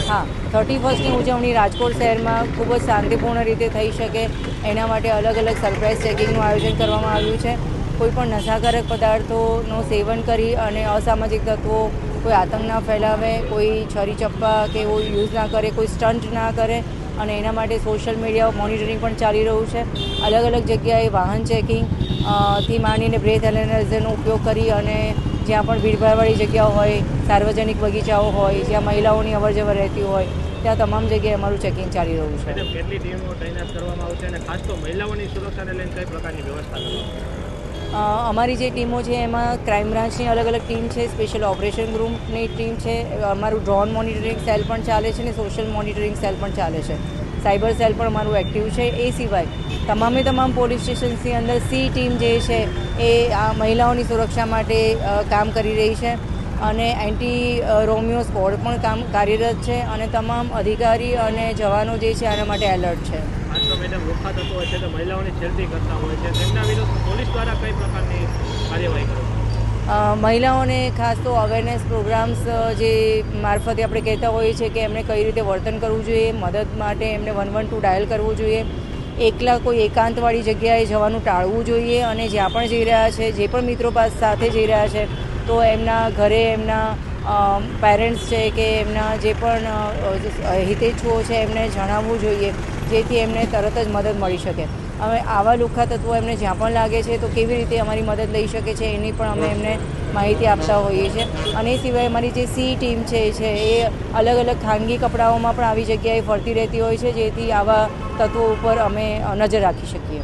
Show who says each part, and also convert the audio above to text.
Speaker 1: હા, 31સ્ટની ઉજવણી રાજકોટ શહેરમાં ખૂબ જ શાંતિપૂર્ણ રીતે થઈ શકે એના માટે અલગ અલગ સરપ્રાઇઝ ચેકિંગનું આયોજન કરવામાં આવ્યું છે. કોઈપણ નશાકારક પદાર્થોનું સેવન કરી અને અસામાજિક તત્વો કોઈ આતંક ના ફેલાવે, કોઈ છરી ચપ્પા કે એવું યુઝ ના કરે, કોઈ સ્ટન્ટ ના કરે અને એના માટે સોશિયલ મીડિયા મોનિટરિંગ પણ ચાલી રહ્યું છે. અલગ અલગ જગ્યાએ વાહન ચેકિંગ થી માંડીને બ્રેથ એનાલાઇઝરનો ઉપયોગ કરી અને જ્યાં પણ ભીડભાડવાળી જગ્યાઓ હોય, સાર્વજનિક બગીચાઓ હોય, જ્યાં મહિલાઓની અવરજવર રહેતી હોય ત્યાં તમામ જગ્યાએ અમારું ચેકિંગ ચાલી રહ્યું છે.
Speaker 2: કેટલી ટીમો તૈનાત કરવામાં આવશે અને ખાસ તો મહિલાઓની સુરક્ષાને લઈને કઈ પ્રકારની વ્યવસ્થા કરવામાં આવશે?
Speaker 1: અમારી જે ટીમો છે એમાં ક્રાઇમ બ્રાન્ચની અલગ અલગ ટીમ છે, સ્પેશિયલ ઓપરેશન ગ્રુપની ટીમ છે, અમારું ડ્રોન મોનિટરિંગ સેલ પણ ચાલે છે અને સોશિયલ મોનિટરિંગ સેલ પણ ચાલે છે, સાયબર સેલ પણ અમારું એક્ટિવ છે. એ સિવાય તમામ પોલીસ સ્ટેશન્સની અંદર સી ટીમ જે છે એ આ મહિલાઓની સુરક્ષા માટે કામ કરી રહી છે અને એન્ટી રોમિયો સ્ક્વોડ પણ કાર્યરત છે અને તમામ અધિકારી અને જવાનો જે છે આના માટે એલર્ટ છે.
Speaker 2: મેડમ વખત થતો હોય છે તો મહિલાઓની છેડતી કરતા હોય છે, તેમના વિરુદ્ધ પોલીસ દ્વારા કઈ પ્રકારની કાર્યવાહી કરવામાં?
Speaker 1: મહિલાઓને ખાસ તો અવેરનેસ પ્રોગ્રામ્સ જે મારફતે આપણે કહેતા હોઈએ છીએ કે એમને કઈ રીતે વર્તન કરવું જોઈએ, મદદ માટે એમને 112 ડાયલ કરવું જોઈએ, એકલા કોઈ એકાંતવાળી જગ્યાએ જવાનું ટાળવું જોઈએ અને જ્યાં પણ જઈ રહ્યા છે, જે પણ મિત્રો સાથે જઈ રહ્યા છે તો એમના ઘરે એમના પેરેન્ટ્સ છે કે એમના જે પણ હિતેચ્છુઓ છે એમને જણાવવું જોઈએ, જેથી એમને તરત જ મદદ મળી શકે. હવે આવા લુખ્ખા તત્વો એમને જ્યાં પણ લાગે છે તો કેવી રીતે અમારી મદદ લઈ શકે છે એની પણ અમે એમને માહિતી આપતા હોઈએ છીએ. અને એ સિવાય અમારી જે સી ટીમ છે એ અલગ અલગ ખાનગી કપડાઓમાં પણ આવી જગ્યાએ ફરતી રહેતી હોય છે, જેથી આવા તત્વો ઉપર અમે નજર રાખી શકીએ.